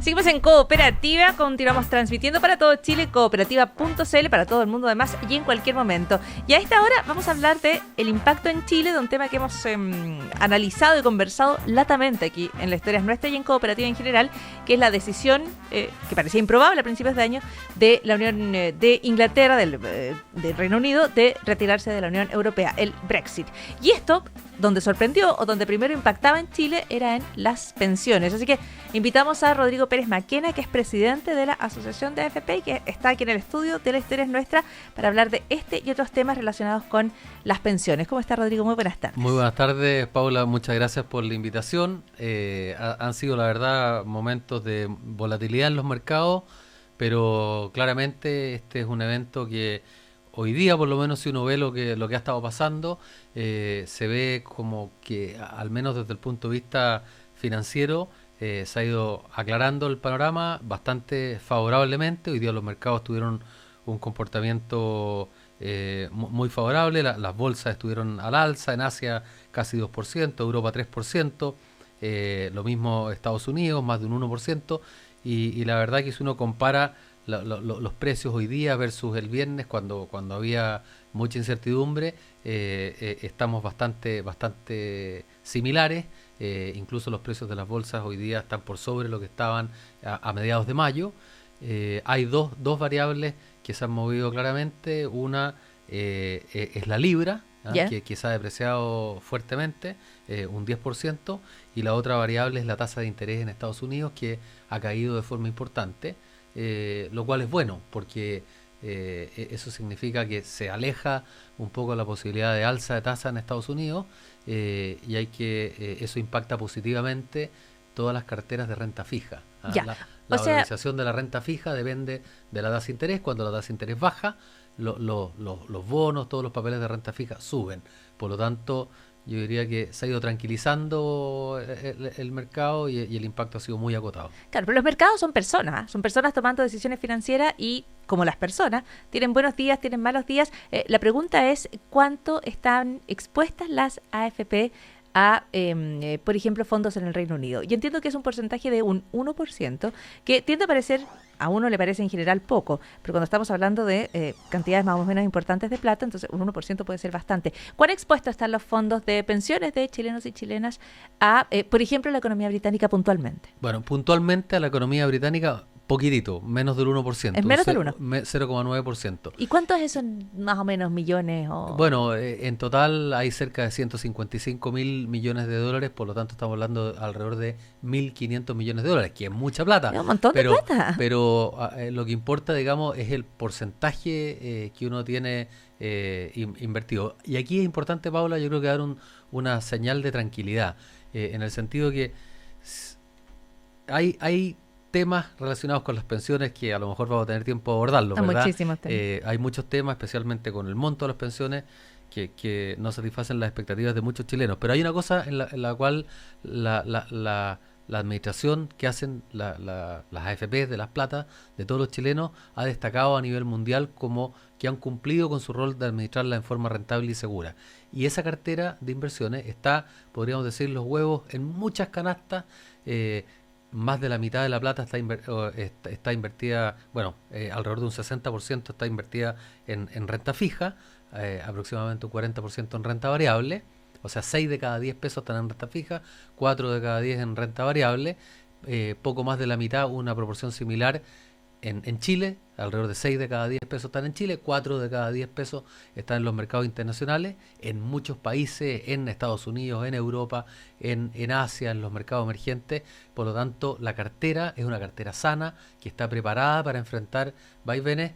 Seguimos en Cooperativa, continuamos transmitiendo para todo Chile, cooperativa.cl, para todo el mundo además y en cualquier momento. Y a esta hora vamos a hablar de el impacto en Chile, de un tema que hemos analizado y conversado latamente aquí en la Historia Nuestra y en Cooperativa en general, que es la decisión, que parecía improbable a principios de año, de la Unión de Inglaterra, del Reino Unido, de retirarse de la Unión Europea, el Brexit. Y esto, donde sorprendió o donde primero impactaba en Chile, era en las pensiones. Así que invitamos a Rodrigo Pérez Maquena, que es presidente de la Asociación de AFP y que está aquí en el estudio de La Historia es Nuestra para hablar de este y otros temas relacionados con las pensiones. ¿Cómo está, Rodrigo? Muy buenas tardes. Muy buenas tardes, Paula. Muchas gracias por la invitación. Han sido, la verdad, momentos de volatilidad en los mercados, pero claramente este es un evento que hoy día, por lo menos, si uno ve lo que ha estado pasando, se ve como que, al menos desde el punto de vista financiero, se ha ido aclarando el panorama bastante favorablemente. Hoy día los mercados tuvieron un comportamiento muy favorable. Las bolsas estuvieron al alza, en Asia casi 2%, Europa 3%, lo mismo Estados Unidos, más de un 1%, y la verdad que si uno compara los precios hoy día versus el viernes, cuando había mucha incertidumbre, estamos bastante similares. Incluso los precios de las bolsas hoy día están por sobre lo que estaban a mediados de mayo. Hay dos variables que se han movido claramente. Una es la libra, que se ha depreciado fuertemente, un 10%, y la otra variable es la tasa de interés en Estados Unidos, que ha caído de forma importante. Lo cual es bueno, porque eso significa que se aleja un poco la posibilidad de alza de tasa en Estados Unidos, y eso impacta positivamente todas las carteras de renta fija. La valorización de la renta fija depende de la tasa de interés. Cuando la tasa de interés baja, los bonos, todos los papeles de renta fija suben. Por lo tanto, yo diría que se ha ido tranquilizando el mercado y el impacto ha sido muy acotado. Claro, pero los mercados son personas tomando decisiones financieras y, como las personas, tienen buenos días, tienen malos días. La pregunta es, ¿cuánto están expuestas las AFP a, por ejemplo, fondos en el Reino Unido? Yo entiendo que es un porcentaje de un 1%, que tiende a parecer, a uno le parece en general poco, pero cuando estamos hablando de cantidades más o menos importantes de plata, entonces un 1% puede ser bastante. ¿Cuán expuestos están los fondos de pensiones de chilenos y chilenas a, por ejemplo, la economía británica puntualmente? Bueno, puntualmente a la economía británica, poquitito, menos del 1%. ¿Es menos del 1? 0,9%. ¿Y cuántos es son más o menos millones? Bueno, en total hay cerca de 155.000 millones de dólares, por lo tanto estamos hablando de alrededor de 1.500 millones de dólares, que es mucha plata. Es un montón de plata. Pero lo que importa, digamos, es el porcentaje que uno tiene invertido. Y aquí es importante, Paula, yo creo que dar una señal de tranquilidad, en el sentido que hay temas relacionados con las pensiones que a lo mejor vamos a tener tiempo de abordarlo, ¿verdad? Muchísimos temas. Hay muchos temas, especialmente con el monto de las pensiones, que no satisfacen las expectativas de muchos chilenos. Pero hay una cosa en la cual la administración que hacen las AFP de las platas de todos los chilenos ha destacado a nivel mundial como que han cumplido con su rol de administrarla en forma rentable y segura. Y esa cartera de inversiones está, podríamos decir, los huevos en muchas canastas. Más de la mitad de la plata está invertida, alrededor de un 60% está invertida en renta fija, aproximadamente un 40% en renta variable, o sea, 6 de cada 10 pesos están en renta fija, 4 de cada 10 en renta variable, poco más de la mitad, una proporción similar en Chile, alrededor de 6 de cada 10 pesos están en Chile, 4 de cada 10 pesos están en los mercados internacionales, en muchos países, en Estados Unidos, en Europa, en Asia, en los mercados emergentes. Por lo tanto, la cartera es una cartera sana, que está preparada para enfrentar vaivenes,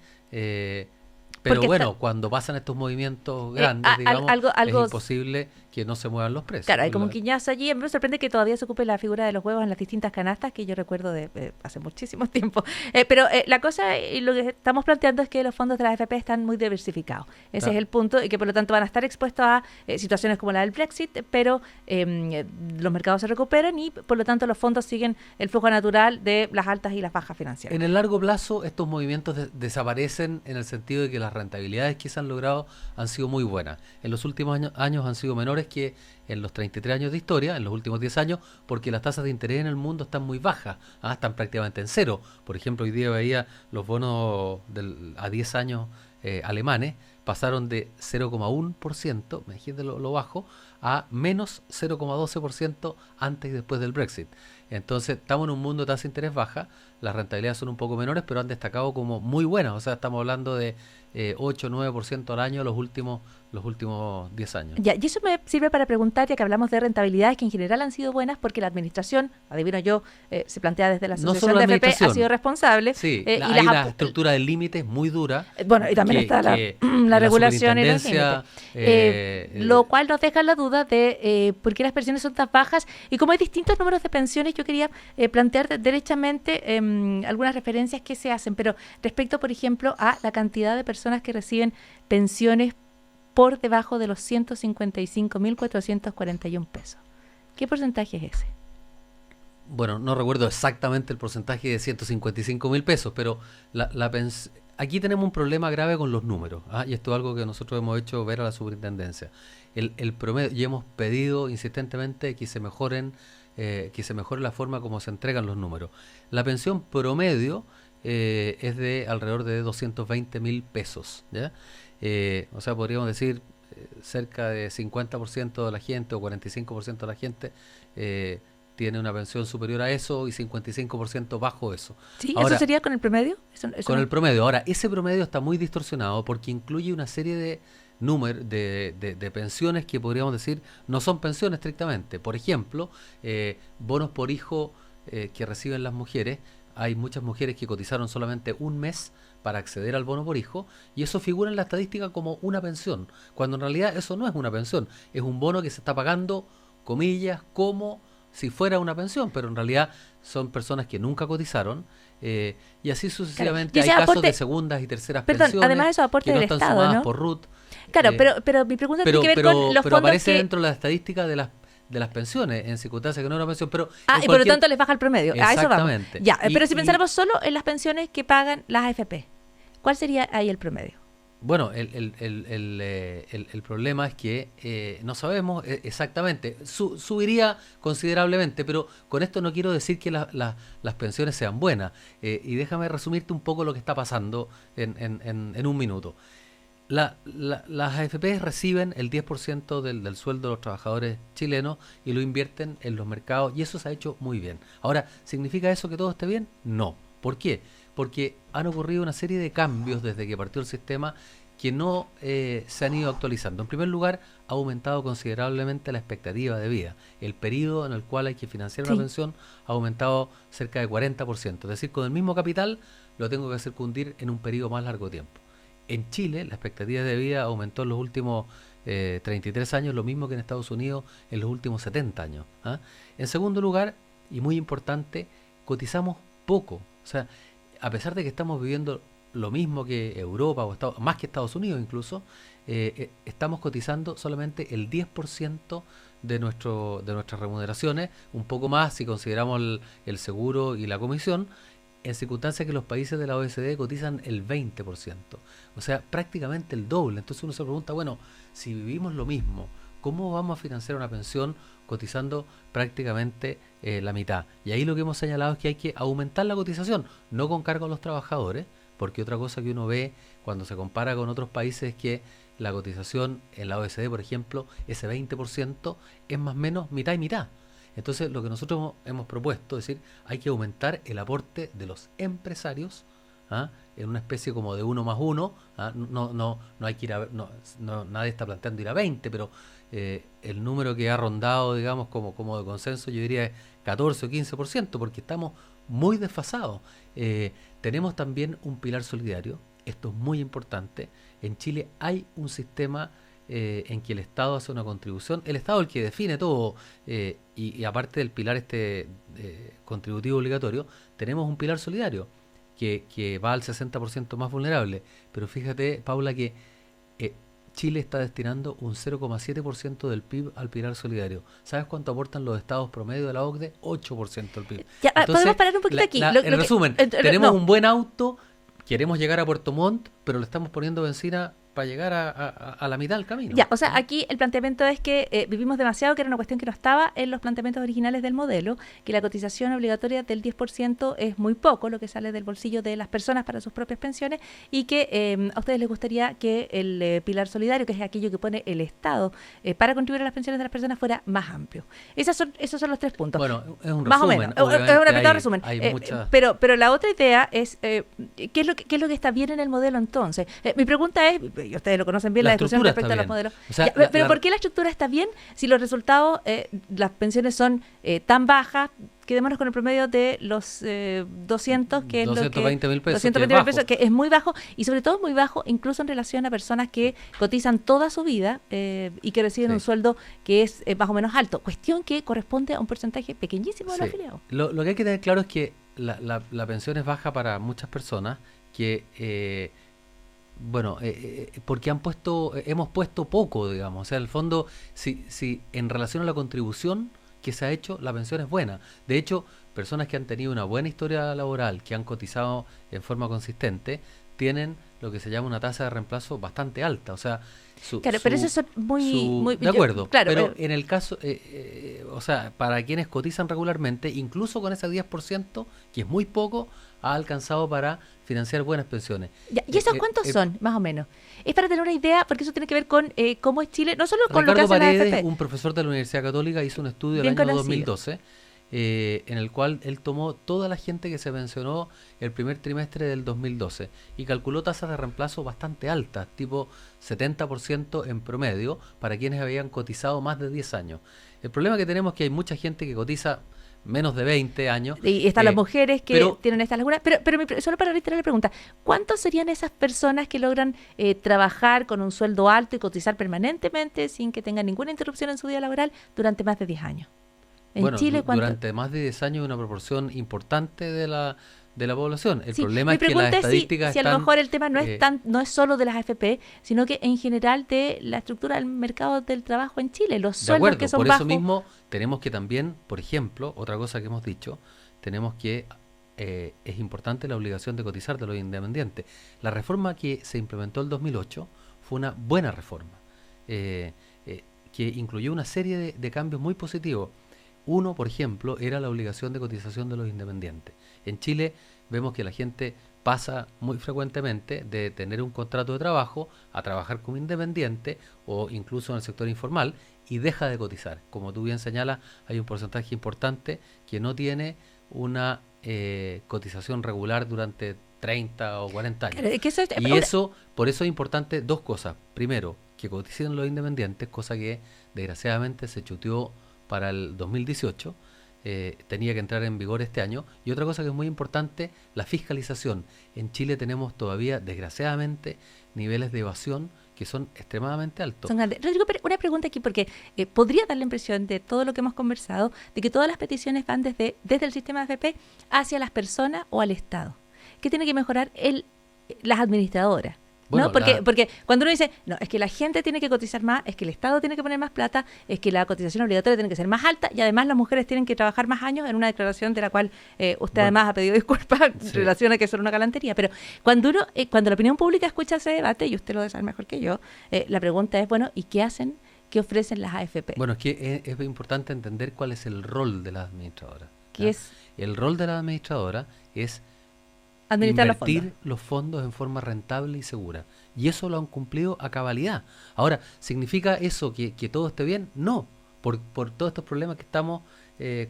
pero bueno, cuando pasan estos movimientos grandes, digamos, es imposible que no se muevan los precios. Claro, hay como un quiñazo allí. A mí me sorprende que todavía se ocupe la figura de los huevos en las distintas canastas, que yo recuerdo de hace muchísimo tiempo. Pero la cosa, y lo que estamos planteando es que los fondos de la AFP están muy diversificados. Ese es el punto, y que por lo tanto van a estar expuestos a situaciones como la del Brexit, pero los mercados se recuperan y por lo tanto los fondos siguen el flujo natural de las altas y las bajas financieras. En el largo plazo, estos movimientos desaparecen en el sentido de que las rentabilidades que se han logrado han sido muy buenas. En los últimos años han sido menores menores que en los 33 años de historia, en los últimos 10 años, porque las tasas de interés en el mundo están muy bajas, están prácticamente en cero. Por ejemplo, hoy día veía los bonos a 10 años alemanes, pasaron de 0,1%, me dijiste lo bajo, a menos 0,12% antes y después del Brexit. Entonces, estamos en un mundo de tasa de interés baja, las rentabilidades son un poco menores, pero han destacado como muy buenas, o sea, estamos hablando de 8-9% al año los últimos 10 años. Ya, y eso me sirve para preguntar, ya que hablamos de rentabilidades que en general han sido buenas, porque la administración, adivino yo, se plantea desde la asociación de FP, ha sido responsable. Sí, hay una estructura de límites muy dura. Bueno, y también está la regulación y los límites. Lo cual nos deja la duda de por qué las pensiones son tan bajas, y como hay distintos números de pensiones, yo quería plantear derechamente algunas referencias que se hacen, pero respecto, por ejemplo, a la cantidad de personas que reciben pensiones por debajo de los 155.441 pesos. ¿Qué porcentaje es ese? Bueno, no recuerdo exactamente el porcentaje de 155.000 pesos, pero aquí tenemos un problema grave con los números, y esto es algo que nosotros hemos hecho ver a la superintendencia. El promedio, y hemos pedido insistentemente que se mejore la forma como se entregan los números. La pensión promedio es de alrededor de 220.000 pesos, ¿ya? O sea, podríamos decir cerca de 50% de la gente o 45% de la gente tiene una pensión superior a eso y 55% bajo eso. ¿Sí? Ahora, ¿eso sería con el promedio? Con el promedio. Ahora, ese promedio está muy distorsionado porque incluye una serie de números de pensiones que podríamos decir no son pensiones estrictamente. Por ejemplo, bonos por hijo que reciben las mujeres. Hay muchas mujeres que cotizaron solamente un mes para acceder al bono por hijo, y eso figura en la estadística como una pensión, cuando en realidad eso no es una pensión, es un bono que se está pagando, comillas, como si fuera una pensión, pero en realidad son personas que nunca cotizaron, y así sucesivamente. Claro. Hay casos de segundas y terceras pensiones, además esos aportes que no del están Estado, sumadas, ¿no? por RUT. Claro, pero mi pregunta tiene que ver con los pero fondos aparece que dentro de la estadística de las pensiones, en circunstancias que no es una pensión, pero y por lo tanto les baja el promedio. Exactamente. A eso vamos. Ya, pero si pensáramos solo en las pensiones que pagan las AFP, ¿cuál sería ahí el promedio? Bueno, el problema es que no sabemos exactamente. Subiría considerablemente, pero con esto no quiero decir que las pensiones sean buenas. Y déjame resumirte un poco lo que está pasando en un minuto. Las AFP reciben el 10% del sueldo de los trabajadores chilenos y lo invierten en los mercados, y eso se ha hecho muy bien. Ahora, ¿significa eso que todo esté bien? No. ¿Por qué? Porque han ocurrido una serie de cambios desde que partió el sistema que no se han ido actualizando. En primer lugar, ha aumentado considerablemente la expectativa de vida. El periodo en el cual hay que financiar una pensión ha aumentado cerca de 40%. Es decir, con el mismo capital lo tengo que circundir en un periodo más largo de tiempo. En Chile, la expectativa de vida aumentó en los últimos 33 años, lo mismo que en Estados Unidos en los últimos 70 años. En segundo lugar, y muy importante, cotizamos poco. O sea, a pesar de que estamos viviendo lo mismo que Europa, más que Estados Unidos incluso, estamos cotizando solamente el 10% de nuestras remuneraciones, un poco más si consideramos el seguro y la comisión, en circunstancias que los países de la OECD cotizan el 20%. O sea, prácticamente el doble. Entonces uno se pregunta, bueno, si vivimos lo mismo, ¿cómo vamos a financiar una pensión cotizando prácticamente la mitad? Y ahí lo que hemos señalado es que hay que aumentar la cotización, no con cargo a los trabajadores, porque otra cosa que uno ve cuando se compara con otros países es que la cotización en la OECD, por ejemplo, ese 20% es más o menos mitad y mitad. Entonces, lo que nosotros hemos propuesto es decir, hay que aumentar el aporte de los empresarios, en una especie como de 1 más 1. No hay que ir nadie está planteando ir a 20, pero el número que ha rondado, digamos, como de consenso, yo diría es 14 o 15%, porque estamos muy desfasados. Tenemos también un pilar solidario, esto es muy importante. En Chile hay un sistema en que el Estado hace una contribución, el Estado es el que define todo, y aparte del pilar contributivo obligatorio, tenemos un pilar solidario que va al 60% más vulnerable. Pero fíjate, Paula, que Chile está destinando un 0,7% del PIB al pilar solidario. ¿Sabes cuánto aportan los estados promedio de la OCDE? 8% del PIB. Ya, entonces, podemos parar un poquito aquí. En resumen, tenemos un buen auto, queremos llegar a Puerto Montt, pero le estamos poniendo benzina para llegar a la mitad del camino. Ya, o sea, aquí el planteamiento es que vivimos demasiado, que era una cuestión que no estaba en los planteamientos originales del modelo, que la cotización obligatoria del 10% es muy poco, lo que sale del bolsillo de las personas para sus propias pensiones, y que a ustedes les gustaría que el pilar solidario, que es aquello que pone el Estado para contribuir a las pensiones de las personas, fuera más amplio. Esos son los 3 puntos. Bueno, es un más resumen. o menos, es un apretado resumen. Hay muchas... pero la otra idea es, ¿qué es lo que está bien en el modelo entonces? Mi pregunta es, y ustedes lo conocen bien, la discusión respecto a los modelos. O sea, pero ¿por qué la estructura está bien si los resultados, las pensiones son tan bajas? Quedémonos con el promedio de los 200, que es 220.000 pesos, 220.000 pesos, que es muy bajo, y sobre todo muy bajo incluso en relación a personas que cotizan toda su vida y que reciben un sueldo que es más o menos alto. Cuestión que corresponde a un porcentaje pequeñísimo de los afiliados. Lo que hay que tener claro es que la pensión es baja para muchas personas que... porque hemos puesto poco, digamos. O sea, en el fondo, si en relación a la contribución que se ha hecho, la pensión es buena. De hecho, personas que han tenido una buena historia laboral, que han cotizado en forma consistente, tienen lo que se llama una tasa de reemplazo bastante alta. O sea, pero eso es muy de acuerdo, claro, pero en el caso, o sea, para quienes cotizan regularmente, incluso con ese 10%, que es muy poco, ha alcanzado para financiar buenas pensiones. Ya, ¿y esos cuántos son, más o menos? Es para tener una idea, porque eso tiene que ver con cómo es Chile, no solo con Ricardo lo que hace Paredes, la AFP. un profesor de la Universidad Católica, hizo un estudio Bien el año conocido. 2012, en el cual él tomó toda la gente que se pensionó el primer trimestre del 2012 y calculó tasas de reemplazo bastante altas, tipo 70% en promedio, para quienes habían cotizado más de 10 años. El problema que tenemos es que hay mucha gente que cotiza menos de 20 años. Y están las mujeres que tienen estas lagunas. Pero solo para reiterar la pregunta, ¿cuántos serían esas personas que logran trabajar con un sueldo alto y cotizar permanentemente sin que tengan ninguna interrupción en su vida laboral durante más de 10 años? En Chile, durante más de 10 años una proporción importante de la población. El problema mi es que las estadísticas si a lo mejor el tema no es solo de las AFP, sino que en general de la estructura del mercado del trabajo en Chile, los sueldos que son por bajos. Eso mismo tenemos que también, por ejemplo, otra cosa que hemos dicho, tenemos que es importante la obligación de cotizar de los independientes. La reforma que se implementó el 2008 fue una buena reforma, que incluyó una serie de cambios muy positivos. Uno, por ejemplo, era la obligación de cotización de los independientes. En Chile vemos que la gente pasa muy frecuentemente de tener un contrato de trabajo a trabajar como independiente o incluso en el sector informal y deja de cotizar. Como tú bien señalas, hay un porcentaje importante que no tiene una cotización regular durante 30 o 40 años. Por eso es importante dos cosas. Primero, que coticen los independientes, cosa que desgraciadamente se chuteó para el 2018, tenía que entrar en vigor este año. Y otra cosa que es muy importante, la fiscalización. En Chile tenemos todavía, desgraciadamente, niveles de evasión que son extremadamente altos. Son grandes. Rodrigo, pero una pregunta aquí, porque podría dar la impresión de todo lo que hemos conversado, de que todas las peticiones van desde el sistema de AFP hacia las personas o al Estado. ¿Qué tiene que mejorar las administradoras? Bueno, ¿no? Porque cuando uno dice, no, es que la gente tiene que cotizar más, es que el Estado tiene que poner más plata, es que la cotización obligatoria tiene que ser más alta y además las mujeres tienen que trabajar más años, en una declaración de la cual usted además ha pedido disculpas en relación a que eso era una galantería. Pero cuando la opinión pública escucha ese debate, y usted lo debe saber mejor que yo, la pregunta es, bueno, ¿y qué hacen? ¿Qué ofrecen las AFP? Bueno, es que es importante entender cuál es el rol de las administradoras. ¿Qué es? El rol de la administradora es administrar invertir los fondos en forma rentable y segura. Y eso lo han cumplido a cabalidad. Ahora, ¿significa eso que todo esté bien? No, por todos estos problemas que estamos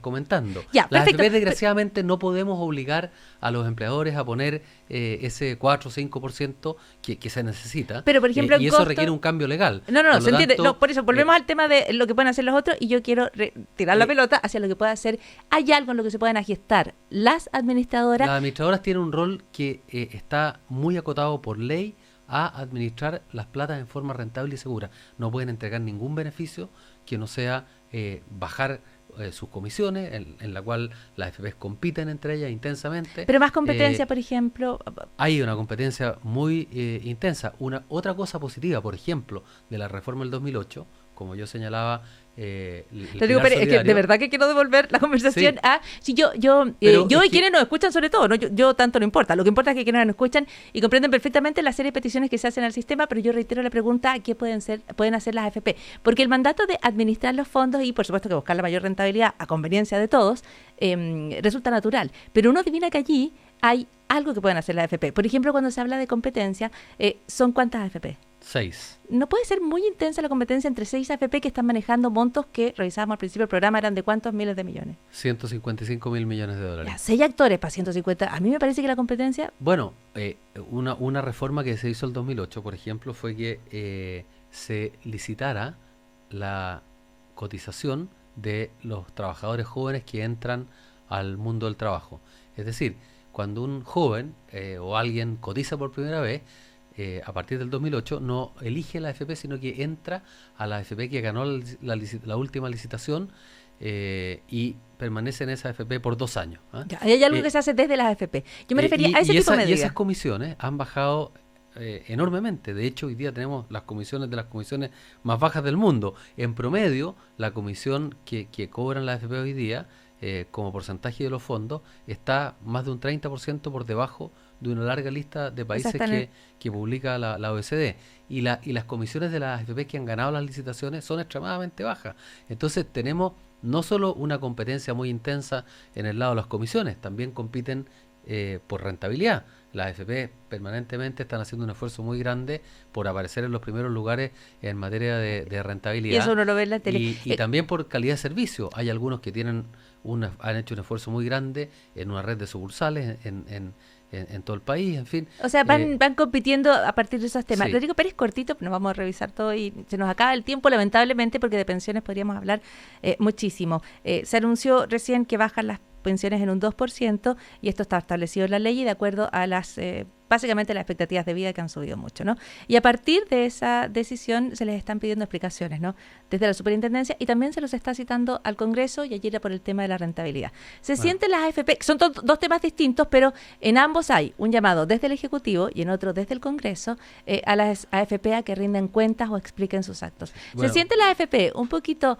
comentando. Las AFP, desgraciadamente, no podemos obligar a los empleadores a poner ese 4 o 5% que se necesita. Pero, por ejemplo, y eso requiere un cambio legal. No, se entiende. No, por eso, volvemos al tema de lo que pueden hacer los otros y yo quiero tirar la pelota hacia lo que puede hacer. ¿Hay algo en lo que se puedan gestar las administradoras? Las administradoras tienen un rol que está muy acotado por ley a administrar las platas en forma rentable y segura. No pueden entregar ningún beneficio que no sea bajar sus comisiones, en la cual las AFPs compiten entre ellas intensamente. Pero más competencia, por ejemplo. Hay una competencia muy intensa. Otra cosa positiva, por ejemplo, de la reforma del 2008, como yo señalaba Te digo, pero es que de verdad que quiero devolver la conversación a... Sí, yo y quienes nos escuchan sobre todo, ¿no? Yo tanto no importa. Lo que importa es que quienes nos escuchan y comprenden perfectamente la serie de peticiones que se hacen al sistema, pero yo reitero la pregunta, ¿qué pueden hacer las AFP? Porque el mandato de administrar los fondos y, por supuesto, que buscar la mayor rentabilidad a conveniencia de todos, resulta natural. Pero uno adivina que allí hay algo que pueden hacer las AFP. Por ejemplo, cuando se habla de competencia, ¿son cuántas AFP? 6. ¿No puede ser muy intensa la competencia entre 6 AFP que están manejando montos que revisábamos al principio del programa eran de cuántos miles de millones? 155.000 millones de dólares. Ya, 6 actores para 150. A mí me parece que la competencia... Bueno, una reforma que se hizo el 2008, por ejemplo, fue que se licitara la cotización de los trabajadores jóvenes que entran al mundo del trabajo. Es decir, cuando un joven o alguien cotiza por primera vez, a partir del 2008 no elige la AFP, sino que entra a la AFP que ganó la última licitación y permanece en esa AFP por 2 años. Ya, hay algo que se hace desde las AFP. Yo me refería a ese tipo de medidas. Y esas comisiones han bajado enormemente. De hecho, hoy día tenemos las comisiones de las comisiones más bajas del mundo. En promedio, la comisión que cobran las AFP hoy día, como porcentaje de los fondos, está más de un 30% por debajo de una larga lista de países que publica la OECD. Y las comisiones de las AFP que han ganado las licitaciones son extremadamente bajas. Entonces tenemos no solo una competencia muy intensa en el lado de las comisiones, también compiten por rentabilidad. Las AFP permanentemente están haciendo un esfuerzo muy grande por aparecer en los primeros lugares en materia de rentabilidad. Y eso uno lo ve en la tele. Y también por calidad de servicio. Hay algunos que han hecho un esfuerzo muy grande en una red de sucursales en todo el país, en fin. O sea, van compitiendo a partir de esos temas. Sí. Rodrigo Pérez, cortito, nos vamos a revisar todo y se nos acaba el tiempo, lamentablemente, porque de pensiones podríamos hablar muchísimo. Se anunció recién que bajan las pensiones en un 2% y esto está establecido en la ley y de acuerdo a básicamente las expectativas de vida que han subido mucho, ¿no? Y a partir de esa decisión se les están pidiendo explicaciones, ¿no? Desde la superintendencia y también se los está citando al Congreso y allí era por el tema de la rentabilidad. Se sienten las AFP, son dos temas distintos, pero en ambos hay un llamado desde el Ejecutivo y en otro desde el Congreso a las AFP a que rinden cuentas o expliquen sus actos. Bueno. ¿Se sienten las AFP un poquito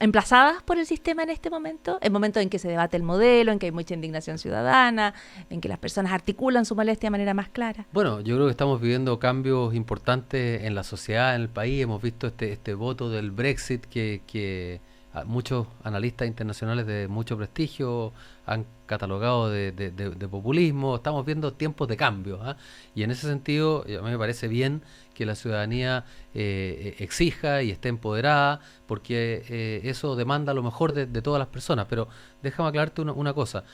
emplazadas por el sistema en este momento? El momento en que se debate el modelo, en que hay mucha indignación ciudadana, en que las personas articulan su molestia de manera más clara. Bueno, yo creo que estamos viviendo cambios importantes en la sociedad, en el país. Hemos visto este voto del Brexit que muchos analistas internacionales de mucho prestigio han catalogado de populismo. Estamos viendo tiempos de cambio, y en ese sentido a mí me parece bien que la ciudadanía exija y esté empoderada, porque eso demanda lo mejor de todas las personas. Pero déjame aclararte una cosa,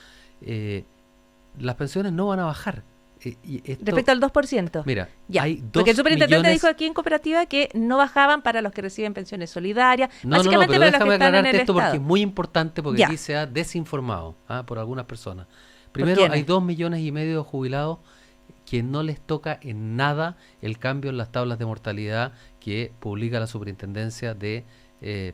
las pensiones no van a bajar. Respecto al 2%. Mira, ya, hay 2 porque el superintendente millones... dijo aquí en Cooperativa que no bajaban para los que reciben pensiones solidarias, No, básicamente pero para los que están en el esto Estado. porque es muy importante, porque Ya. aquí se ha desinformado por algunas personas. Primero, hay 2,5 millones de jubilados que no les toca en nada el cambio en las tablas de mortalidad que publica la Superintendencia de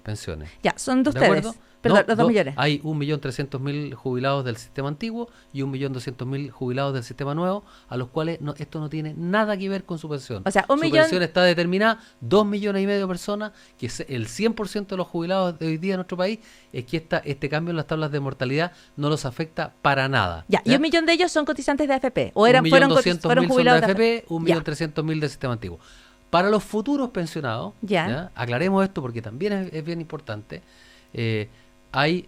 Pensiones. Ya, son de ¿De ustedes. acuerdo? Perdón, los 2 millones. Hay 1.300.000 jubilados del sistema antiguo y 1.200.000 jubilados del sistema nuevo, a los cuales esto no tiene nada que ver con su pensión. O sea, su pensión está determinada, 2,5 millones de personas, que es el 100% de los jubilados de hoy día en nuestro país, es que este cambio en las tablas de mortalidad no los afecta para nada. Ya, y 1 millón de ellos son cotizantes de AFP, o fueron 1.200.000 jubilados son de AFP, 1.300.000 del sistema antiguo. Para los futuros pensionados, aclaremos esto porque también es bien importante, hay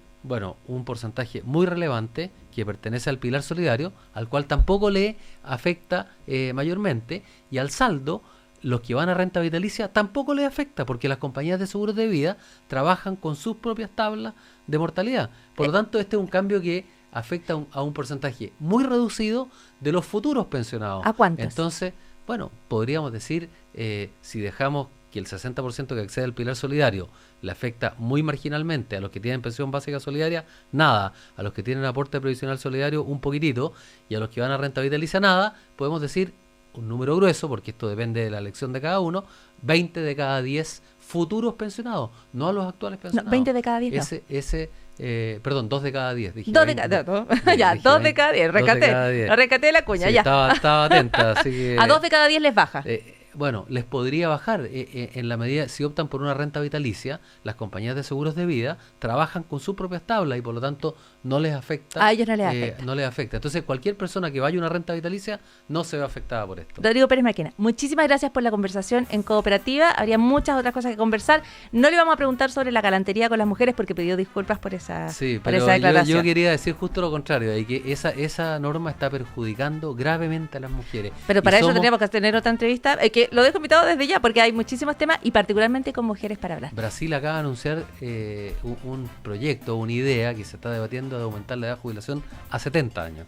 un porcentaje muy relevante que pertenece al pilar solidario, al cual tampoco le afecta mayormente, y al saldo, los que van a renta vitalicia tampoco les afecta, porque las compañías de seguros de vida trabajan con sus propias tablas de mortalidad. Por lo tanto, este es un cambio que afecta a un porcentaje muy reducido de los futuros pensionados. ¿A cuántos? Entonces, podríamos decir, si dejamos que el 60% que accede al pilar solidario le afecta muy marginalmente a los que tienen pensión básica solidaria, nada, a los que tienen aporte previsional solidario, un poquitito, y a los que van a renta vitalicia, nada, podemos decir un número grueso, porque esto depende de la elección de cada uno, 20 de cada 10 futuros pensionados, no a los actuales pensionados. No, 20 de cada 10 perdón, 2 de cada 10. Dije 2 de cada 10. Ya, 2 de cada 10. Rescaté la cuña, sí, ya. Estaba atenta, así que... A 2 de cada 10 les baja. Bueno, les podría bajar en la medida, si optan por una renta vitalicia, las compañías de seguros de vida trabajan con sus propias tablas y por lo tanto no les afecta. A ellos no les afecta. No les afecta. Entonces, cualquier persona que vaya a una renta vitalicia no se ve afectada por esto. Rodrigo Pérez Maquena, muchísimas gracias por la conversación en Cooperativa. Habría muchas otras cosas que conversar. No le vamos a preguntar sobre la galantería con las mujeres porque pidió disculpas por esa, sí, por pero esa declaración. Yo quería decir justo lo contrario, y que esa norma está perjudicando gravemente a las mujeres. Pero para eso tendríamos que tener otra entrevista, que lo dejo invitado desde ya porque hay muchísimos temas y particularmente con mujeres para hablar. Brasil acaba de anunciar un proyecto, una idea que se está debatiendo de aumentar la edad de jubilación a 70 años.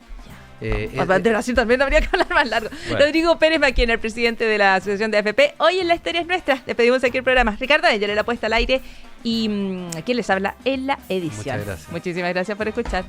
De Brasil también habría que hablar más largo. Bueno. Rodrigo Pérez Maquena, el presidente de la Asociación de AFP. Hoy en La Historia es Nuestra. Despedimos aquí el programa. Ricardo Angel, la puesta al aire y quien les habla en la edición. Muchas gracias. Muchísimas gracias por escuchar.